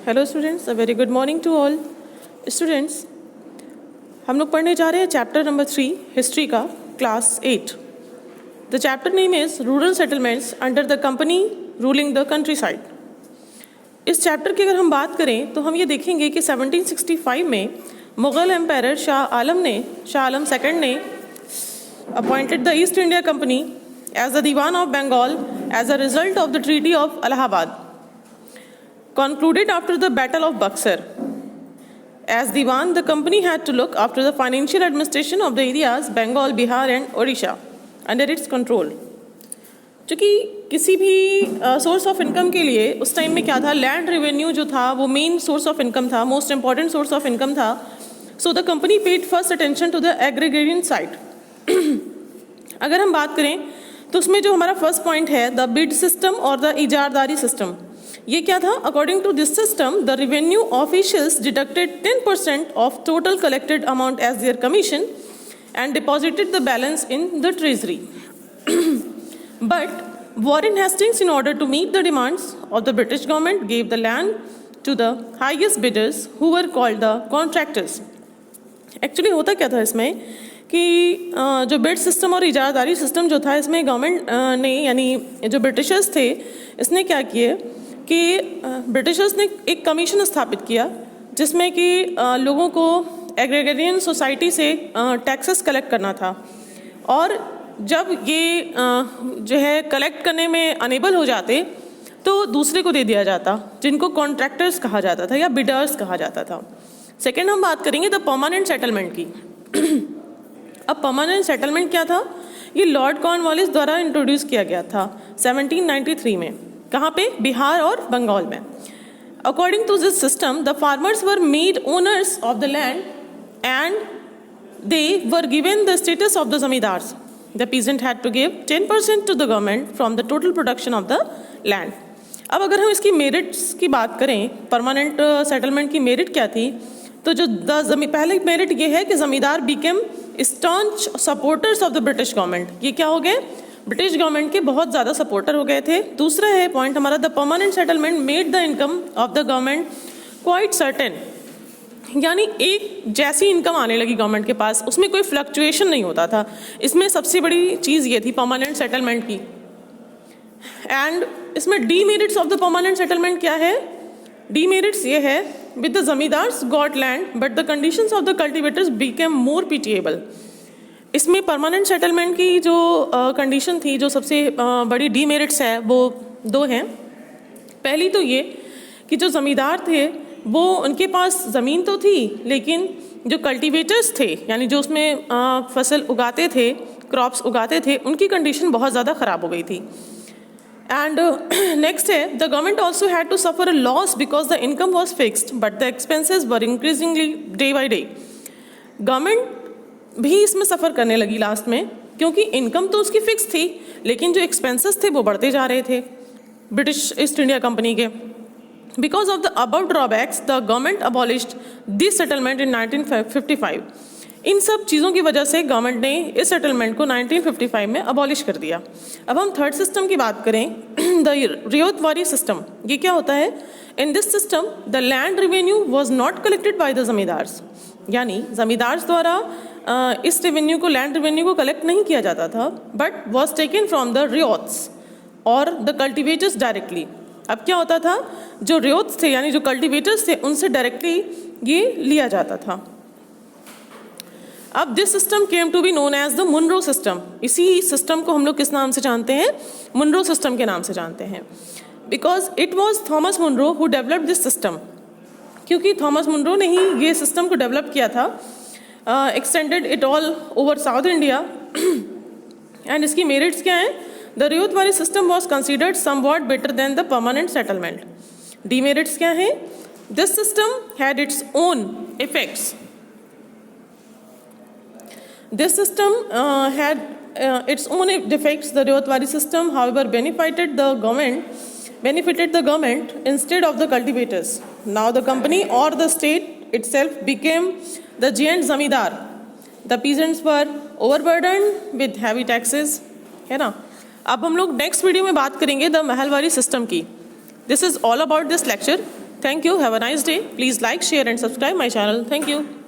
Hello students, a very good morning to all students. हम लोग पढ़ने जा रहे हैं चैप्टर नंबर 3 हिस्ट्री का, class 8। The chapter name is rural settlements under the company ruling the countryside. इस chapter की अगर हम बात करें तो हम ये देखेंगे कि 1765 में मुग़ल एम्पायर शाह आलम II ने appointed the East India Company as the diwan of Bengal as a result of the treaty of Allahabad concluded after the Battle of Buxar. As Diwan, the company had to look after the financial administration of the areas Bengal, Bihar and Odisha under its control. चूँकि किसी भी source of income के लिए उस time में क्या था, land revenue जो था वो मेन सोर्स ऑफ इनकम था, most important source of income था. So the company paid first attention to the agrarian side. अगर हम बात करें तो उसमें जो हमारा फर्स्ट पॉइंट है द बिड सिस्टम और द इजारदारी सिस्टम. ये क्या था? According to this system the revenue officials deducted 10% of total collected amount as their commission and deposited the balance in the treasury. But Warren Hastings, in order to meet the demands of the British government, gave the land to the highest bidders who were called the contractors. Actually होता क्या था इसमें कि जो bid system और इजारदारी system जो था इसमें गवर्नमेंट ने, यानी जो ब्रिटिशर्स थे, इसने क्या किए कि ब्रिटिशर्स ने एक कमीशन स्थापित किया जिसमें कि लोगों को एग्रीगेरियन सोसाइटी से टैक्सेस कलेक्ट करना था. और जब ये जो है कलेक्ट करने में अनेबल हो जाते तो दूसरे को दे दिया जाता, जिनको कॉन्ट्रैक्टर्स कहा जाता था या बिडर्स कहा जाता था. सेकेंड हम बात करेंगे द परमानेंट सेटलमेंट की. अब परमानेंट सेटलमेंट क्या था? ये लॉर्ड कॉर्नवालिस द्वारा इंट्रोड्यूस किया गया था 1793 में. कहाँ पे? बिहार और बंगाल में. According to this system the farmers were made owners of the land and they were given the status of the zamindars. The peasant had to give 10% to the government from the total production of the land. अब अगर हम इसकी merits की बात करें, permanent settlement की merit क्या थी, तो जो पहले मेरिट ये है कि जमींदार became staunch supporters of the British government. ये क्या हो गए? ब्रिटिश गवर्नमेंट के बहुत ज़्यादा सपोर्टर हो गए थे. दूसरा है पॉइंट हमारा the permanent settlement made the income of the government quite certain. यानी एक जैसी इनकम आने लगी गवर्नमेंट के पास, उसमें कोई फ्लक्चुएशन नहीं होता था. इसमें सबसे बड़ी चीज़ ये थी परमानेंट सेटलमेंट की. एंड इसमें demerits of the permanent settlement क्या है? डीमेरिट्स ये है with the zamindars got land but the conditions of the cultivators became more pitiable. इसमें परमानेंट सेटलमेंट की जो कंडीशन थी, जो सबसे बड़ी डीमेरिट्स है, वो दो हैं. पहली तो ये कि जो ज़मींदार थे वो उनके पास ज़मीन तो थी, लेकिन जो कल्टीवेटर्स थे, यानी जो उसमें फसल उगाते थे, क्रॉप्स उगाते थे, उनकी कंडीशन बहुत ज़्यादा ख़राब हो गई थी. एंड नेक्स्ट है the government also had to suffer a loss because the income was fixed but the expenses were increasingly day by day. Government भी इसमें सफ़र करने लगी लास्ट में, क्योंकि इनकम तो उसकी फिक्स थी, लेकिन जो एक्सपेंसेस थे वो बढ़ते जा रहे थे ब्रिटिश ईस्ट इंडिया कंपनी के. Because of the above drawbacks the government abolished this settlement in 1955. इन सब चीज़ों की वजह से गवर्नमेंट ने इस सेटलमेंट को 1955 में अबॉलिश कर दिया. अब हम थर्ड सिस्टम की बात करें, द रियोतवारी सिस्टम. ये क्या होता है? In this system the land revenue was not collected by the zamindars. यानी जमींदार्स द्वारा इस रेवेन्यू को, लैंड रेवेन्यू को कलेक्ट नहीं किया जाता था, but was taken from the ryots और द कल्टिवेटर्स डायरेक्टली. अब क्या होता था? जो रियोट्स थे यानी जो कल्टिवेटर्स थे, उनसे डायरेक्टली ये लिया जाता था. अब this system came to be known as the Munro system. इसी सिस्टम को हम लोग किस नाम से जानते हैं? मुनरो सिस्टम के नाम से जानते हैं. Because it was Thomas Munro who developed this system. क्योंकि थॉमस मुनरो ने ही ये सिस्टम को डेवलप किया था, extended it all over South India. And इसकी मेरिट्स क्या हैं? The ryotwari system was considered somewhat better than the permanent settlement. Demerits क्या है? This system had its own effects. This system had its own defects. The Riotwari system, however, benefited the government instead of the cultivators. Now the company or the state itself became the giant zamindar. The peasants were overburdened with heavy taxes. है ना? अब हम लोग next video में बात करेंगे the Mahalwari system की. This is all about this lecture. Thank you. Have a nice day. Please like, share and subscribe my channel. Thank you.